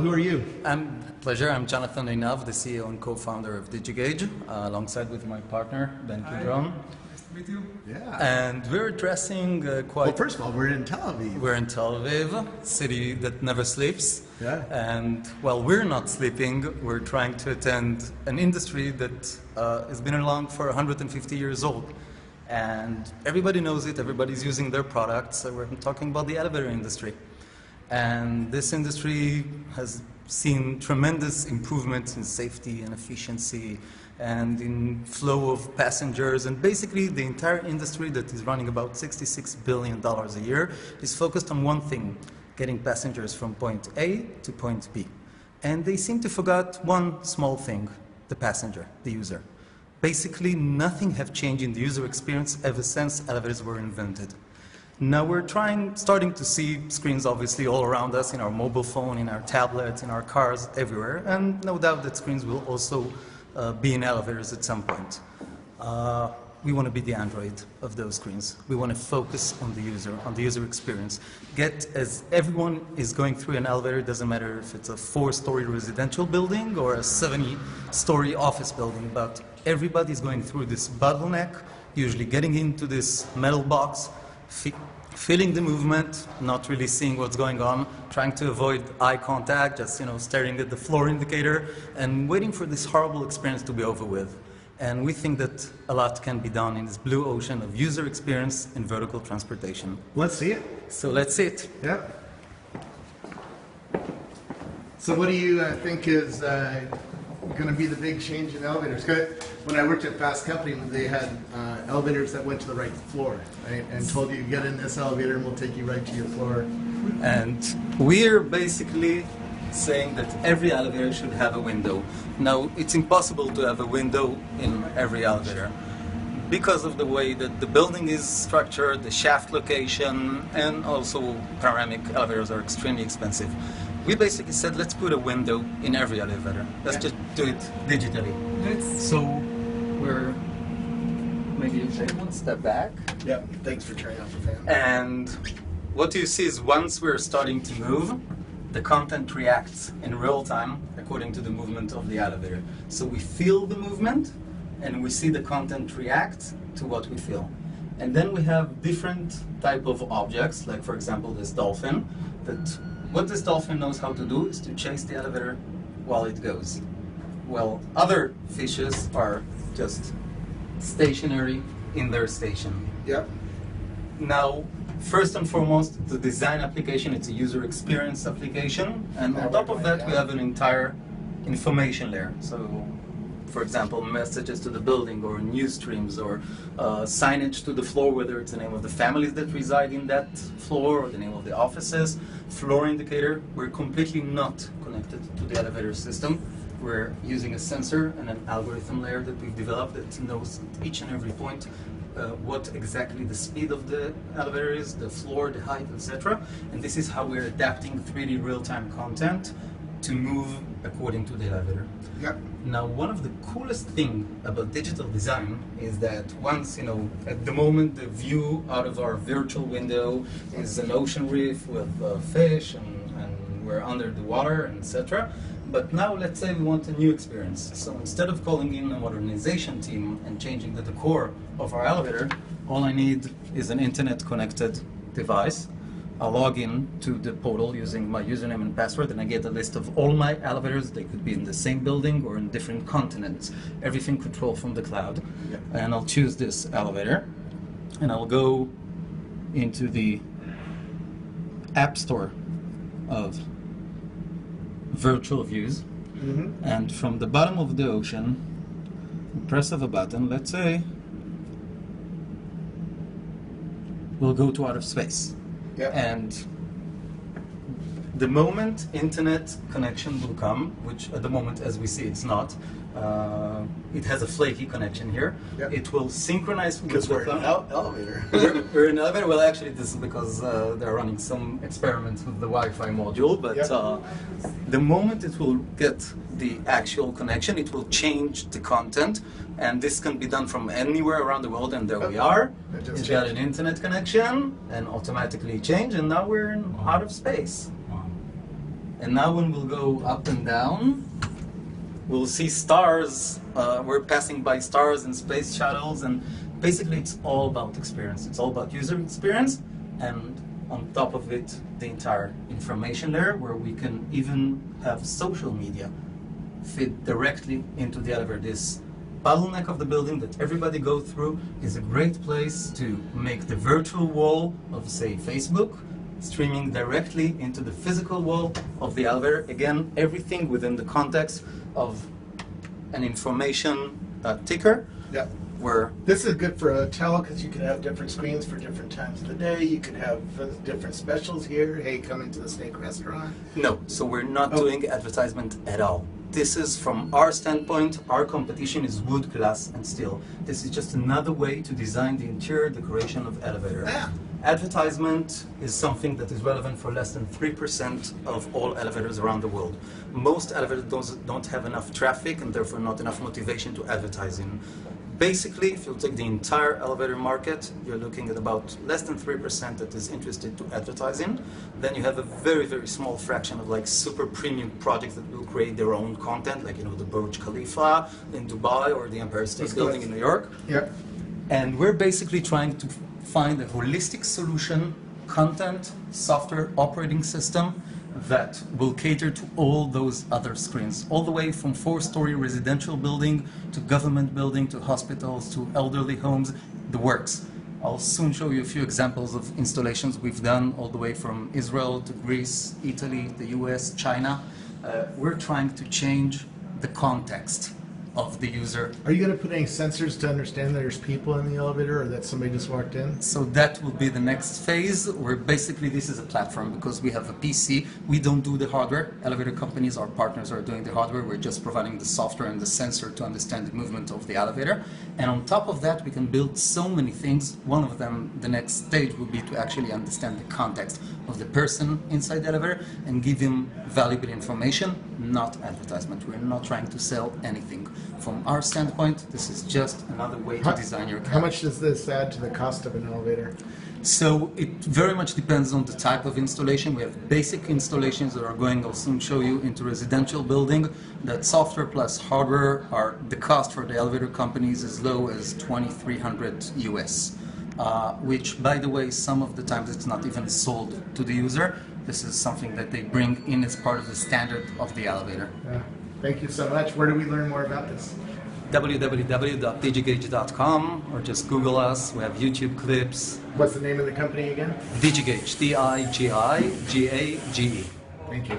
who are you? Pleasure. I'm Jonathan Einav, the CEO and co-founder of DigiGauge, alongside with my partner, Ben Kidron. Nice to meet you. Yeah. And we're addressing Well, first of all, we're in Tel Aviv. We're in Tel Aviv, city that never sleeps. Yeah. And while we're not sleeping, we're trying to attend an industry that has been around for 150 years old. And everybody knows it, everybody's using their products. So we're talking about the elevator industry. And this industry has seen tremendous improvements in safety and efficiency and in flow of passengers, and basically the entire industry that is running about $66 billion a year is focused on one thing: getting passengers from point A to point B. And they seem to forget one small thing: the passenger, the user. Basically nothing have changed in the user experience ever since elevators were invented. Now we're starting to see screens obviously all around us, in our mobile phone, in our tablets, in our cars, everywhere. And no doubt that screens will also be in elevators at some point. We want to be the Android of those screens. We want to focus on the user experience. As everyone is going through an elevator, it doesn't matter if it's a 4-story residential building or a 70-story office building, but everybody's going through this bottleneck, usually getting into this metal box, feeling the movement, not really seeing what's going on, trying to avoid eye contact, just staring at the floor indicator, and waiting for this horrible experience to be over with. And we think that a lot can be done in this blue ocean of user experience in vertical transportation. Let's see it. So let's see it. Yeah. So what do you think is going to be the big change in elevators? When I worked at Fast Company, they had elevators that went to the right floor, right? And told you, get in this elevator and we'll take you right to your floor. And we're basically saying that every elevator should have a window. Now, it's impossible to have a window in every elevator because of the way that the building is structured, the shaft location, and also panoramic elevators are extremely expensive. We basically said, let's put a window in every elevator. Let's just do it digitally. So we're maybe take one step back. Yeah, thanks for turning off the fan. And what you see is once we're starting to move, the content reacts in real time according to the movement of the elevator. So we feel the movement and we see the content react to what we feel. And then we have different type of objects, like for example this dolphin, that what this dolphin knows how to do is to chase the elevator while it goes. Well, other fishes are just stationary in their station. Yep. Now, first and foremost, the design application, it's a user experience application, and on top of that we have an entire information layer. So, for example, messages to the building or news streams or signage to the floor, whether it's the name of the families that reside in that floor or the name of the offices, floor indicator. We're completely not connected to the elevator system. We're using a sensor and an algorithm layer that we've developed that knows at each and every point what exactly the speed of the elevator is, the floor, the height, etc. And this is how we're adapting 3D real-time content to move according to the elevator. Yep. Now, one of the coolest things about digital design is that once, at the moment the view out of our virtual window is an ocean reef with fish and we're under the water, etc. But now let's say we want a new experience. So instead of calling in a modernization team and changing the decor of our elevator, all I need is an internet connected device. I'll log in to the portal using my username and password, and I get a list of all my elevators. They could be in the same building or in different continents. Everything controlled from the cloud. Yep. And I'll choose this elevator, and I'll go into the App Store of virtual views. Mm-hmm. And from the bottom of the ocean, press of a button, let's say, we'll go to outer space. Yep. And the moment internet connection will come, which at the moment as we see it's not, it has a flaky connection here. Yep. It will synchronize with Because the we're in an elevator. we're in an elevator. Well, actually, this is because they're running some experiments with the Wi-Fi module. But Yep. The moment it will get the actual connection, it will change the content, and this can be done from anywhere around the world. And there we are. It's got an internet connection, and automatically change, and now we're in out of space. And now when we'll go up and down, we'll see stars. We're passing by stars and space shuttles, and basically it's all about experience. It's all about user experience, and on top of it, the entire information layer, where we can even have social media fit directly into the elevator. This bottleneck of the building that everybody go through is a great place to make the virtual wall of, say, Facebook, streaming directly into the physical wall of the elevator. Again, everything within the context of an information ticker. Yeah. Where This is good for a hotel because you can have different screens for different times of the day. You can have different specials here. Hey, come into the steak restaurant. no, so we're not doing advertisement at all. This is, from our standpoint, our competition is wood, glass, and steel. This is just another way to design the interior decoration of elevator. Yeah. Advertisement is something that is relevant for less than 3% of all elevators around the world. Most elevators don't have enough traffic and therefore not enough motivation to advertise in. Basically, if you take the entire elevator market, you're looking at about less than 3% that is interested to advertise in. Then you have a very, very small fraction of like super premium projects that will create their own content, like, you know, the Burj Khalifa in Dubai or the Empire State Building in New York. Yep. And we're basically trying to find a holistic solution, content, software, operating system that will cater to all those other screens, all the way from 4-story residential building to government building to hospitals to elderly homes, the works. I'll soon show you a few examples of installations we've done all the way from Israel to Greece, Italy, the US, China. We're trying to change the context of the user. Are you going to put any sensors to understand that there's people in the elevator or that somebody just walked in? So that will be the next phase, where basically this is a platform because we have a PC. We don't do the hardware. Elevator companies, our partners, are doing the hardware. We're just providing the software and the sensor to understand the movement of the elevator. And on top of that, we can build so many things. One of them, the next stage, will be to actually understand the context of the person inside the elevator and give him valuable information, not advertisement. We're not trying to sell anything. From our standpoint, this is just another way to design your car. How much does this add to the cost of an elevator? So it very much depends on the type of installation. We have basic installations that are going, I'll soon show you, into residential building. That software plus hardware are, the cost for the elevator companies as low as $2,300 US, which, by the way, some of the times it's not even sold to the user. This is something that they bring in as part of the standard of the elevator. Yeah. Thank you so much. Where do we learn more about this? www.digigage.com, or just Google us. We have YouTube clips. What's the name of the company again? Digigage, D-I-G-I-G-A-G-E. Thank you.